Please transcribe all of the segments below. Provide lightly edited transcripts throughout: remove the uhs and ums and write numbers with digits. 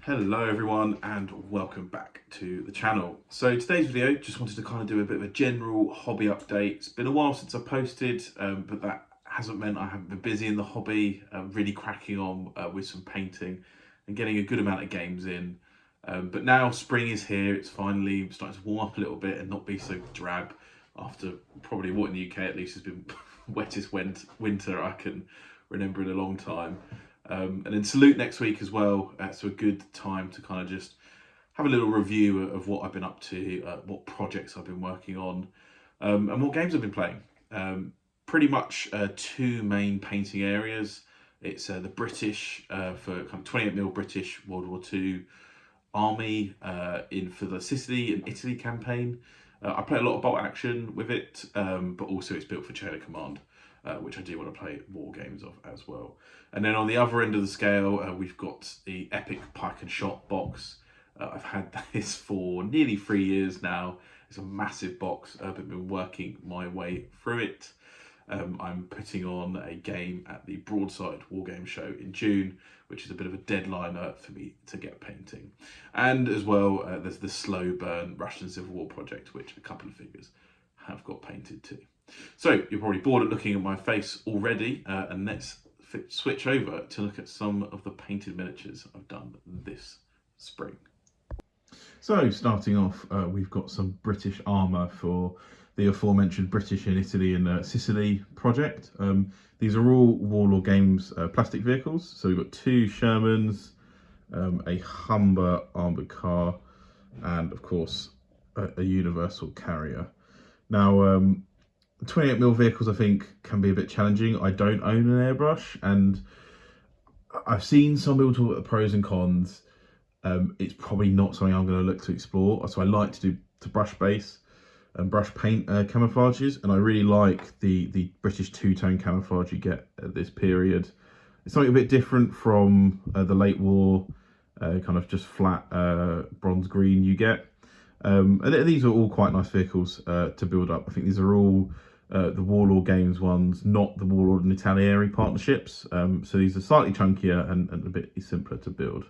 Hello everyone and welcome back to the channel. So today's video, just wanted to kind of do a bit of a general hobby update. It's been a while since I posted, but that hasn't meant I haven't been busy in the hobby, really cracking on with some painting and getting a good amount of games in. But now spring is here, it's finally starting to warm up a little bit and not be so drab after probably what in the UK at least has been wettest winter I can remember in a long time. And then Salute next week as well. So a good time to kind of just have a little review of what I've been up to, what projects I've been working on, and what games I've been playing. Pretty much two main painting areas. It's the British, for kind of 28mm British World War II army for the Sicily and Italy campaign. I play a lot of bolt action with it, but also it's built for chain of command. Which I do want to play more games of as well. And then on the other end of the scale, we've got the Epic Pike and Shot box. I've had this for nearly 3 years now. It's a massive box. I've been working my way through it. I'm putting on a game at the Broadside Wargame show in June, which is a bit of a deadline for me to get painting. And as well, there's the Slow Burn Russian Civil War project, which a couple of figures have got painted too. So you're probably bored of looking at my face already, and let's switch over to look at some of the painted miniatures I've done this spring. So starting off, we've got some British armour for the aforementioned British in Italy and Sicily project. These are all Warlord Games plastic vehicles. So we've got two Shermans, a Humber armoured car, and of course a universal carrier. Now, 28mm vehicles I think can be a bit challenging. I don't own an airbrush, and I've seen some people talk about the pros and cons. It's probably not something I'm going to look to explore. So I like to brush base and brush paint camouflages, and I really like the British two-tone camouflage you get at this period. It's something a bit different from the late war kind of just flat bronze green you get. And these are all quite nice vehicles to build up. I think these are all the Warlord Games ones, not the Warlord and Italieri partnerships. So these are slightly chunkier and a bit simpler to build.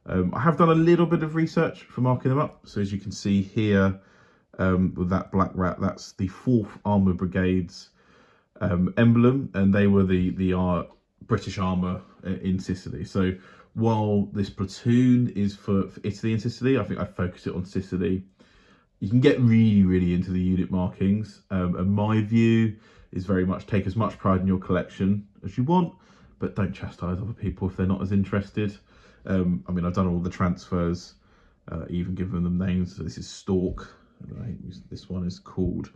I have done a little bit of research for marking them up. So as you can see here, with that black rat, that's the 4th Armoured Brigade's emblem, and they were the British armour in Sicily. So while this platoon is for Italy and Sicily, I think I focused it on Sicily. You can get really into the unit markings, and my view is very much take as much pride in your collection as you want, but don't chastise other people if they're not as interested. I mean, I've done all the transfers, even given them names. So this is Stork, right? This one is called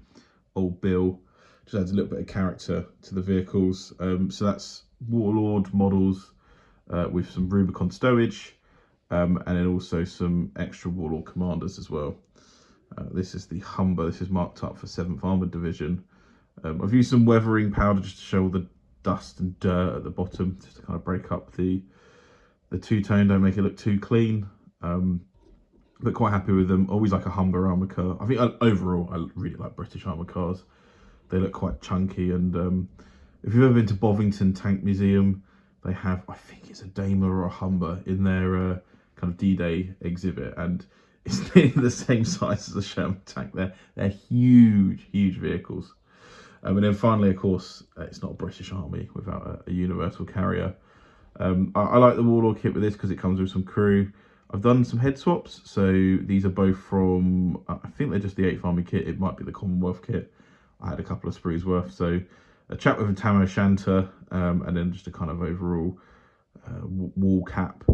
Old Bill. Just adds a little bit of character to the vehicles. So that's Warlord models with some Rubicon stowage, and then also some extra Warlord commanders as well. This is the Humber. This is marked up for 7th Armoured Division. I've used some weathering powder just to show all the dust and dirt at the bottom, just to kind of break up the two-tone, don't make it look too clean. But quite happy with them. Always like a Humber armoured car. I think overall, I really like British armoured cars. They look quite chunky, and if you've ever been to Bovington Tank Museum, they have, I think it's a Daimler or a Humber in their kind of D-Day exhibit, and it's nearly the same size as a Sherman tank. They're huge vehicles. And then finally, of course, it's not a British army without a universal carrier. I like the Warlord kit with this because it comes with some crew. I've done some head swaps, so these are both from, I think they're just the 8th Army kit. It might be the Commonwealth kit. I had a couple of sprees worth. So a chap with a Tam O'Shanter, and then just a kind of overall wall cap.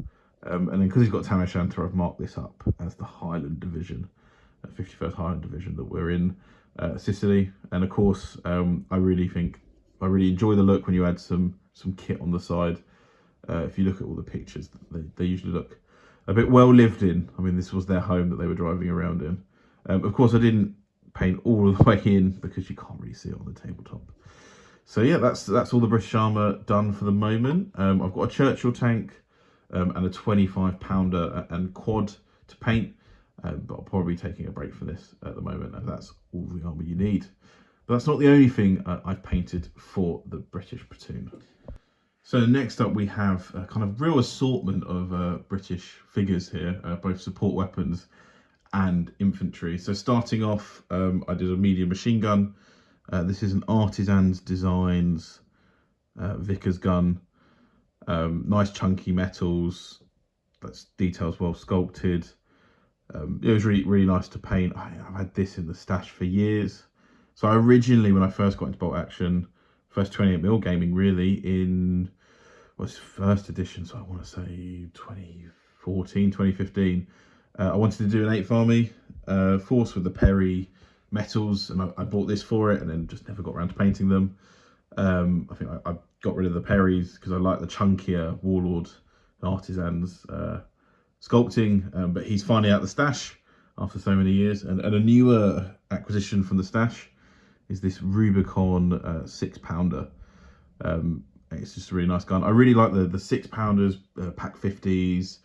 And then because he's got Tam O'Shanter, I've marked this up as the Highland Division, 51st Highland Division that we're in Sicily. And of course, I really enjoy the look when you add some kit on the side. If you look at all the pictures, they usually look a bit well lived in. I mean, this was their home that they were driving around in. Of course, I didn't paint all the way in because you can't really see it on the tabletop. So yeah, that's all the British armour done for the moment. I've got a Churchill tank and a 25-pounder and quad to paint, but I'll probably be taking a break for this at the moment, and that's all the armour you need. But that's not the only thing I've painted for the British platoon. So next up we have a kind of real assortment of British figures here, both support weapons and infantry. So starting off, I did a medium machine gun. This is an Artisan's Designs Vickers gun. Nice chunky metals, that's details well sculpted. It was really nice to paint. I've had this in the stash for years. So I originally, when I first got into bolt action, first 28mm gaming really in, was first edition, so I want to say 2014, 2015. I wanted to do an 8th Army force with the Perry metals, and I bought this for it and then just never got around to painting them. I think I got rid of the Perrys because I like the chunkier Warlord Artisans sculpting, but he's finally out the stash after so many years. And a newer acquisition from the stash is this Rubicon 6-pounder. It's just a really nice gun. I really like the 6-pounders, Pack 50s,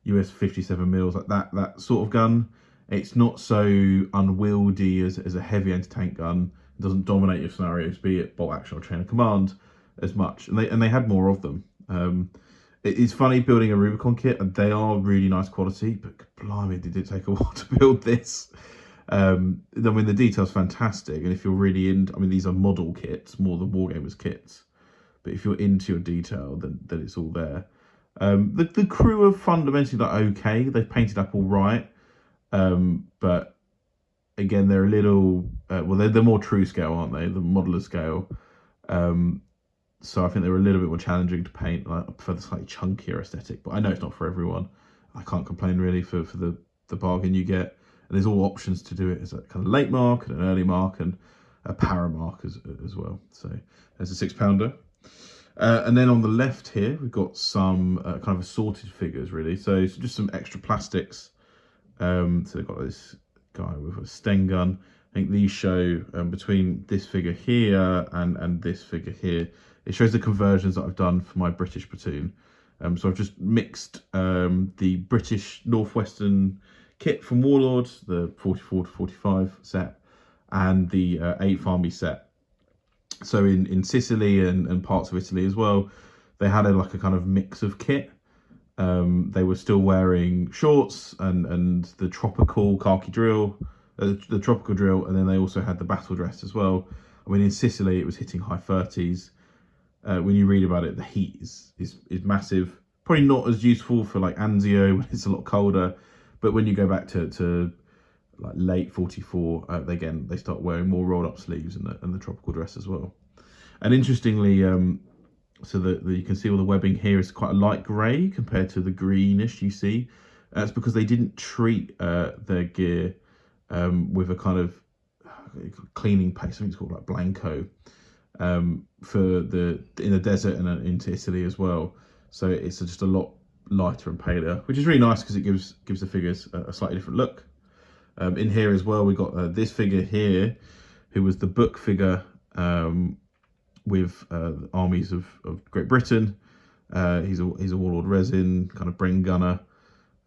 US 57mm, like that sort of gun. It's not so unwieldy as a heavy anti-tank gun. It doesn't dominate your scenarios, be it bolt action or chain of command, as much. And they had more of them. It's funny building a Rubicon kit, and they are really nice quality, but blimey, did it take a while to build this. I mean, the detail's fantastic, and if you're really into, I mean, these are model kits more than Wargamers kits, but if you're into your detail, then it's all there. The crew are fundamentally like okay, they've painted up all right, but again, they're a little, well, they're more true scale, aren't they? The modeler scale. So I think they were a little bit more challenging to paint. I prefer the slightly chunkier aesthetic, but I know it's not for everyone. I can't complain really for the bargain you get. And there's all options to do it as a kind of late mark and an early mark and a para mark as well. So there's a 6-pounder. And then on the left here, we've got some kind of assorted figures really. So just some extra plastics. So they've got this guy with a Sten gun. I think these show between this figure here and this figure here, it shows the conversions that I've done for my British platoon. So I've just mixed the British Northwestern kit from Warlord, the 44 to 45 set, and the 8th Army set. So in Sicily and parts of Italy as well, they had like a kind of mix of kit. They were still wearing shorts and the tropical khaki drill, the tropical drill, and then they also had the battle dress as well. I mean, in Sicily, it was hitting high 30s. When you read about it, the heat is massive. Probably not as useful for like Anzio when it's a lot colder, but when you go back to like late 44, they start wearing more rolled up sleeves and the tropical dress as well. And interestingly, so you can see all the webbing here is quite a light grey compared to the greenish you see. That's because they didn't treat their gear with a kind of cleaning paste, something called like Blanco, for in the desert and into Italy as well. So it's just a lot lighter and paler, which is really nice because it gives the figures a slightly different look. In here as well, we got this figure here, who was the book figure with the armies of Great Britain. He's a Warlord resin kind of brain gunner.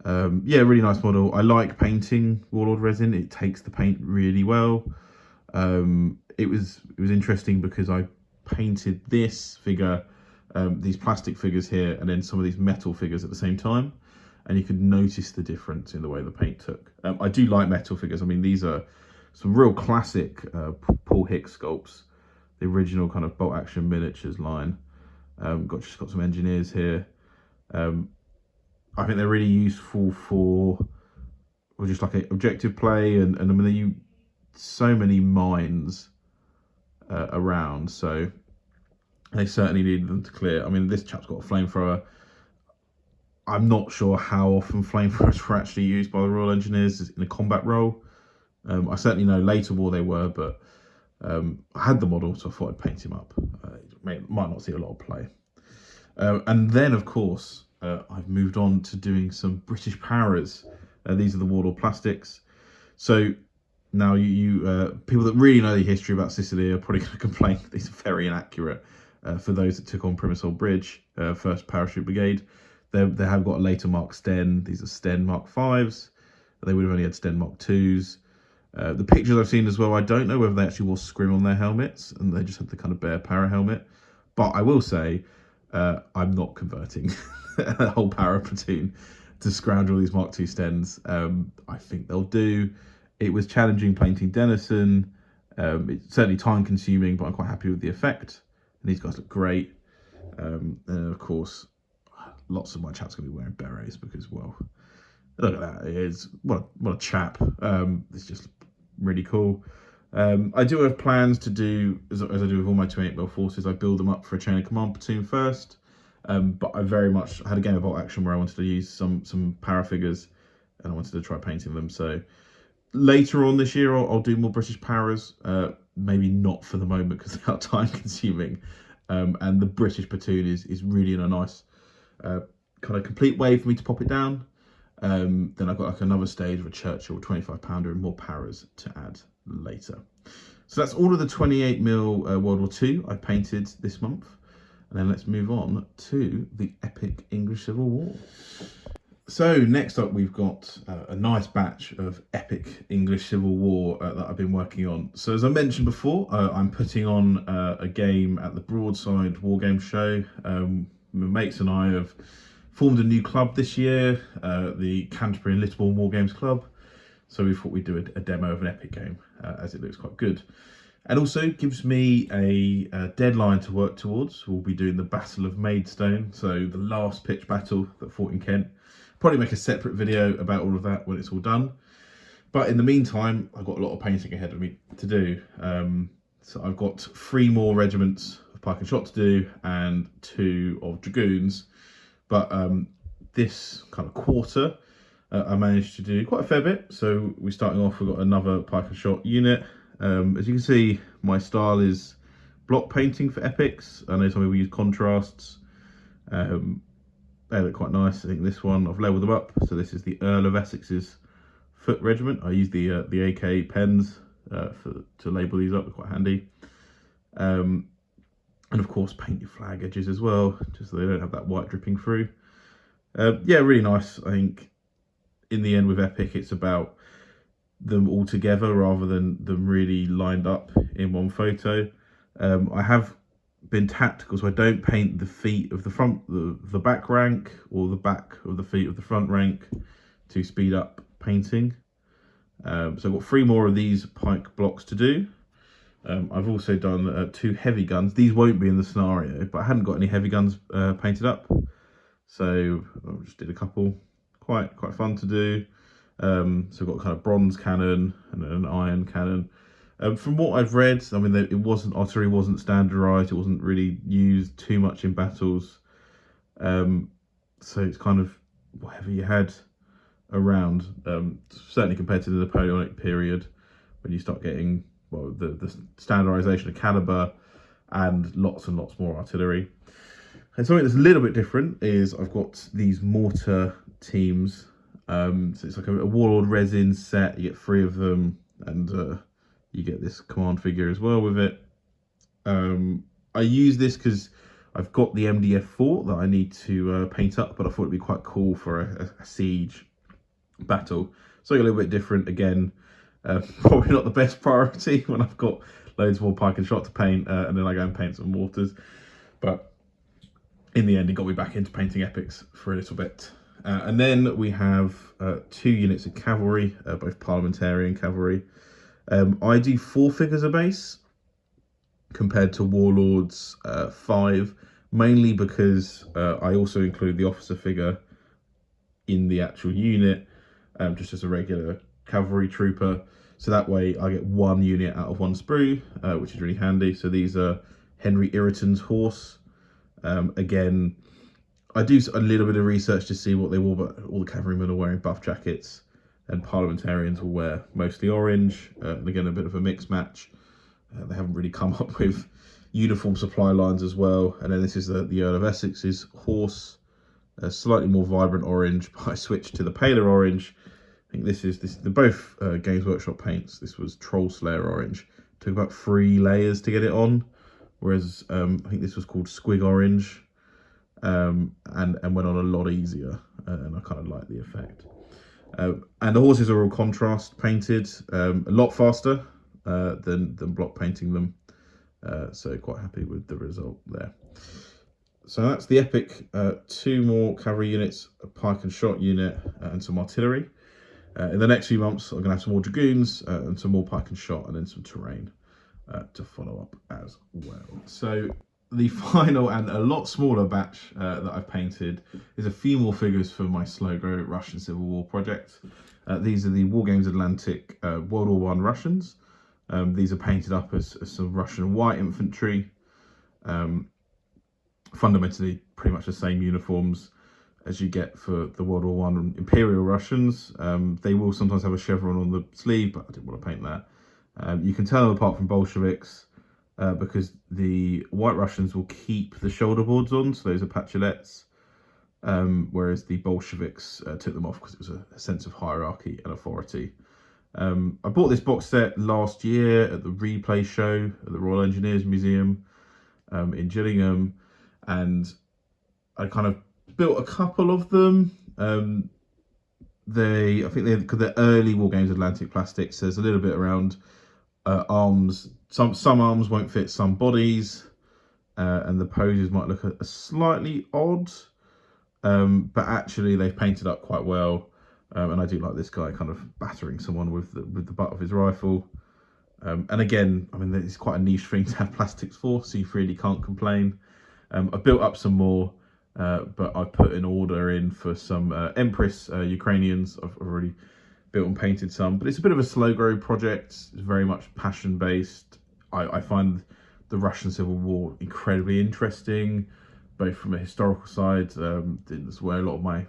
Yeah, really nice model. I like painting Warlord resin. It takes the paint really well. It was interesting because I painted this figure, these plastic figures here, and then some of these metal figures at the same time, and you could notice the difference in the way the paint took. I do like metal figures. I mean, these are some real classic Paul Hicks sculpts, the original kind of bolt action miniatures line. Got some engineers here. I think they're really useful for just like objective play, and I mean, you so many mines around, so they certainly need them to clear. I mean, this chap's got a flamethrower. I'm not sure how often flamethrowers were actually used by the Royal Engineers in a combat role. I certainly know later war they were, but I had the model, so I thought I'd paint him up. Might not see a lot of play. And then, of course, I've moved on to doing some British paras. These are the Warlord plastics. So now you people that really know the history about Sicily are probably going to complain that these are very inaccurate. For those that took on Primusol Bridge, 1st Parachute Brigade, they have got a later Mark Sten. These are Sten Mark 5s. They would have only had Sten Mark 2s. The pictures I've seen as well, I don't know whether they actually wore scrim on their helmets and they just had the kind of bare para helmet. But I will say, I'm not converting a whole para platoon to scrounge all these Mark II Stens. I think they'll do. It was challenging painting Denison. It's certainly time consuming, but I'm quite happy with the effect. And these guys look great. And of course, lots of my chat's going to be wearing berets because, well, look at that. It is, what a chap. It's just really cool. I do have plans to do, as I do with all my 28mm forces, I build them up for a chain of command platoon first. But I very much had a game of bolt action where I wanted to use some para figures and I wanted to try painting them. So later on this year, I'll do more British paras. Maybe not for the moment because they are time consuming. And the British platoon is really in a nice kind of complete way for me to pop it down. Then I've got like another stage of a Churchill 25-pounder and more paras to add later. So that's all of the 28mm World War II I painted this month. And then let's move on to the epic English Civil War. So next up, we've got a nice batch of epic English Civil War that I've been working on. So as I mentioned before, I'm putting on a game at the Broadside Wargame show. My mates and I have formed a new club this year, the Canterbury and Litterbourne Wargames Club. So we thought we'd do a demo of an epic game, as it looks quite good. And also gives me a deadline to work towards. We'll be doing the Battle of Maidstone, so the last pitched battle that fought in Kent. Probably make a separate video about all of that when it's all done. But in the meantime, I've got a lot of painting ahead of me to do. So I've got 3 more regiments of pike and shot to do and 2 of dragoons. But this kind of quarter, I managed to do quite a fair bit. So we're starting off, we've got another pike and shot unit. As you can see, my style is block painting for epics. I know some people use contrasts. They look quite nice. I think this one, I've leveled them up. So this is the Earl of Essex's Foot Regiment. I use the AK pens to label these up. They're quite handy. And of course, paint your flag edges as well, just so they don't have that white dripping through. Yeah, really nice. I think in the end with epic, it's about them all together rather than them really lined up in one photo. I have been tactical, so I don't paint the feet of the front, the back rank, or the back of the feet of the front rank to speed up painting. So I've got 3 more of these pike blocks to do. I've also done 2 heavy guns. These won't be in the scenario, but I hadn't got any heavy guns painted up, so I just did a couple. Quite fun to do. So I've got kind of bronze cannon and an iron cannon. From what I've read, I mean, it wasn't artillery, wasn't standardised, it wasn't really used too much in battles. So it's kind of whatever you had around. Certainly compared to the Napoleonic period, when you start getting, well, the standardisation of calibre and lots more artillery. And something that's a little bit different is I've got these mortar teams. So it's like a Warlord resin set. You get 3 of them, and you get this command figure as well with it. I use this because I've got the MDF fort that I need to paint up, but I thought it'd be quite cool for a siege battle. So a little bit different again. Probably not the best priority when I've got loads more pike and shot to paint, and then I go and paint some mortars. But in the end, it got me back into painting epics for a little bit. And then we have 2 units of cavalry, both parliamentarian cavalry. I do 4 figures a base compared to Warlord's 5, mainly because I also include the officer figure in the actual unit, just as a regular cavalry trooper. So that way I get 1 unit out of 1 sprue, which is really handy. So these are Henry Ireton's horse. Again, I do a little bit of research to see what they wore, but all the cavalrymen are wearing buff jackets and parliamentarians will wear mostly orange. Again, a bit of a mixed match. They haven't really come up with uniform supply lines as well. And then this is the Earl of Essex's horse, a slightly more vibrant orange, but I switched to the paler orange. I think they're both Games Workshop paints. This was Troll Slayer orange. Took about 3 layers to get it on, whereas I think this was called Squig orange. And went on a lot easier, and I kind of like the effect. And the horses are all contrast painted, a lot faster than block painting them, so quite happy with the result there. So that's the epic. 2 more cavalry units, a pike and shot unit, and some artillery. In the next few months, I'm going to have some more dragoons and some more pike and shot, and then some terrain to follow up as well. So the final and a lot smaller batch that I've painted is a few more figures for my Slow Grow Russian Civil War project. These are the Wargames Atlantic World War I Russians. These are painted up as some Russian white infantry. Fundamentally, pretty much the same uniforms as you get for the World War One Imperial Russians. They will sometimes have a chevron on the sleeve, but I didn't want to paint that. You can tell them apart from Bolsheviks because the White Russians will keep the shoulder boards on, so those are patchelettes, whereas the Bolsheviks took them off because it was a sense of hierarchy and authority. I bought this box set last year at the Replay show at the Royal Engineers Museum in Gillingham, and I kind of built a couple of them. I think because they're early Wargames Atlantic plastics. There's a little bit around arms. Some arms won't fit some bodies, and the poses might look a slightly odd. But actually, they've painted up quite well. And I do like this guy kind of battering someone with the butt of his rifle. And again, I mean, it's quite a niche thing to have plastics for, so you really can't complain. I built up some more, but I put an order in for some Empress Ukrainians. I've already built and painted some, but it's a bit of a slow grow project. It's very much passion based. I find the Russian Civil War incredibly interesting, both from a historical side. That's where a lot of my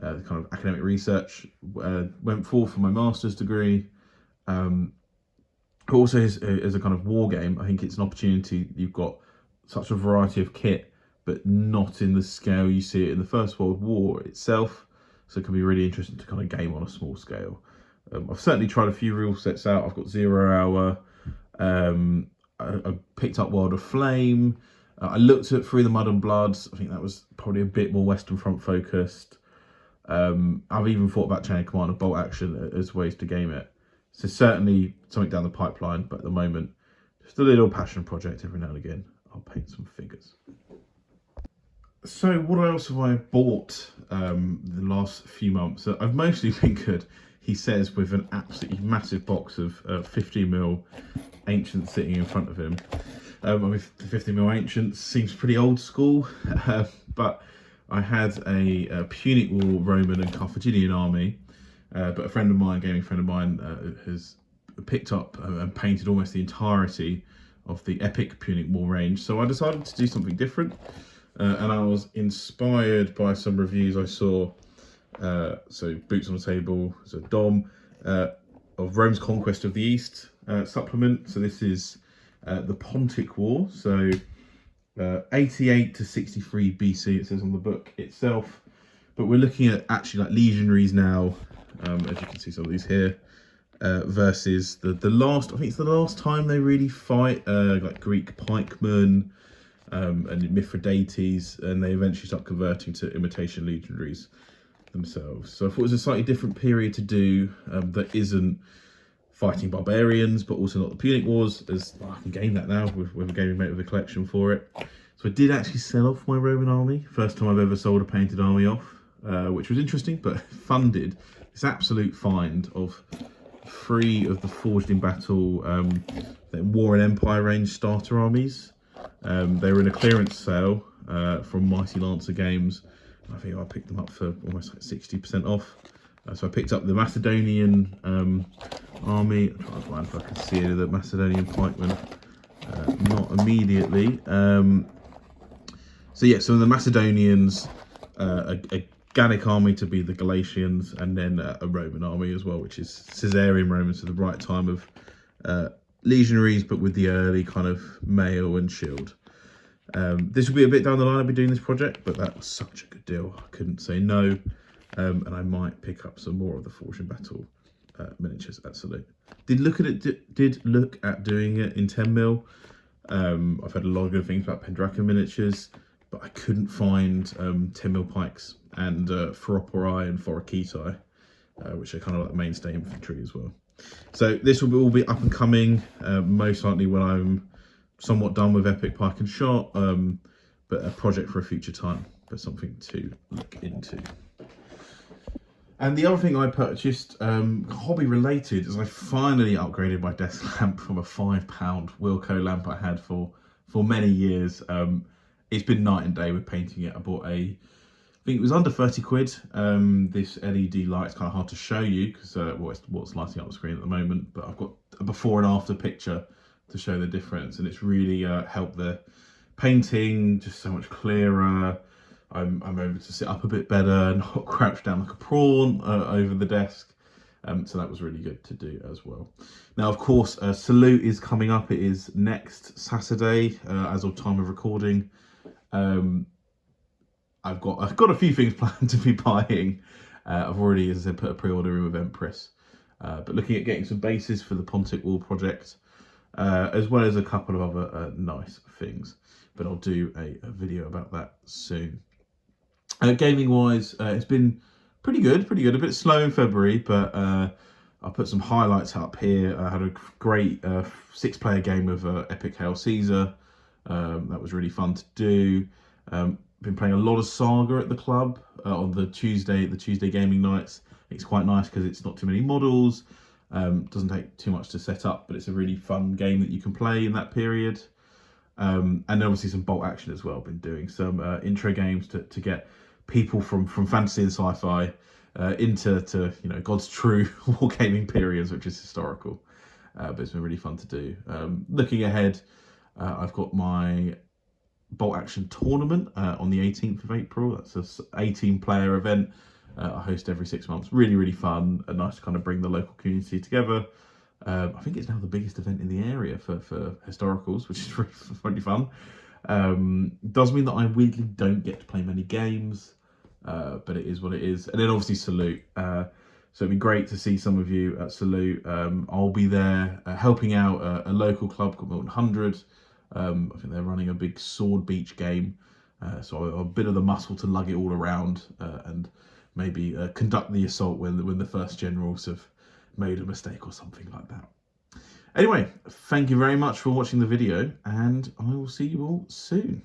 kind of academic research went for my master's degree. Also, as a kind of war game, I think it's an opportunity. You've got such a variety of kit, but not in the scale you see it in the First World War itself. So it can be really interesting to kind of game on a small scale. I've certainly tried a few rule sets out. I've got 0 Hour. I picked up World of Flame. I looked at Through the Mud and Blood. I think that was probably a bit more Western Front focused. I've even thought about Chain of Command and Bolt Action as ways to game it. So certainly something down the pipeline, but at the moment, just a little passion project every now and again. I'll paint some figures. So what else have I bought the last few months? I've mostly been good, he says, with an absolutely massive box of 50mm Ancients sitting in front of him. I mean, the 50mm Ancients seems pretty old school, but I had a Punic War Roman and Carthaginian army, but a friend of mine, gaming friend of mine, has picked up and painted almost the entirety of the epic Punic War range. So I decided to do something different, and I was inspired by some reviews I saw. So Boots on the Table, so Dom, of Rome's Conquest of the East supplement. So this is the Pontic War, so 88 to 63 BC, it says on the book itself. But we're looking at actually like legionaries now, as you can see some of these here, versus the last, I think it's the last time they really fight, like Greek pikemen and Mithridates, and they eventually start converting to imitation legionaries themselves. So I thought it was a slightly different period to do that isn't fighting barbarians, but also not the Punic Wars, as I can game that now with a gaming mate with a collection for it. So I did actually sell off my Roman army. First time I've ever sold a painted army off, which was interesting, but funded this absolute find of 3 of the Forged in Battle War and Empire range starter armies. They were in a clearance sale from Mighty Lancer Games. I think I picked them up for almost like 60% off. So I picked up the Macedonian army. I'm trying to find if I can see any of the Macedonian pikemen. Not immediately. So yeah, so the Macedonians, a Gallic army to be the Galatians, and then a Roman army as well, which is Caesarian Romans, so the right time of legionaries, but with the early kind of mail and shield. This will be a bit down the line. I'll be doing this project, but that was such a good deal. I couldn't say no. And I might pick up some more of the Forged in Battle miniatures. Absolutely. Did look at doing it in 10mm. I've heard a lot of good things about Pendraken miniatures, but I couldn't find 10mm pikes and Phoropori and Phoroketi, which are kind of like the mainstay infantry as well. So this will all be up and coming, most likely when I'm somewhat done with Epic Pike and Shot. but a project for a future time, but something to look into. And the other thing I purchased, hobby related, is I finally upgraded my desk lamp from a £5 Wilco lamp I had for many years. It's been night and day with painting it. I bought I think it was under 30 quid. This LED light's kind of hard to show you because what's lighting up the screen at the moment, but I've got a before and after picture to show the difference, and it's really helped the painting just so much clearer. I'm able to sit up a bit better, not crouch down like a prawn over the desk. So that was really good to do as well. Now, of course, Salute is coming up. It is next Saturday, as of time of recording. I've got a few things planned to be buying. I've already, as I said, put a pre-order in with Empress. But looking at getting some bases for the Pontic wall project, as well as a couple of other nice things. But I'll do a video about that soon. Gaming wise, it's been pretty good, a bit slow in February, but I'll put some highlights up here. I had a great 6-player game of Epic Hail Caesar. That was really fun to do. Been playing a lot of Saga at the club on the Tuesday gaming nights. It's quite nice because it's not too many models, doesn't take too much to set up, but it's a really fun game that you can play in that period. And then obviously some bolt action as well. Been doing some intro games to get people from fantasy and sci-fi into God's true wargaming periods, which is historical. But it's been really fun to do. Looking ahead, I've got my bolt action tournament on the 18th of April. That's an 18-player event I host every 6 months. Really fun and nice to kind of bring the local community together. I think it's now the biggest event in the area for historicals, which is really fun. Does mean that I weirdly don't get to play many games, but it is what it is. And then obviously Salute. So it'd be great to see some of you at Salute. I'll be there helping out a local club called Milton 100. I think they're running a big sword beach game. So I've a bit of the muscle to lug it all around and maybe conduct the assault when the first generals have made a mistake or something like that. Anyway, thank you very much for watching the video, and I will see you all soon.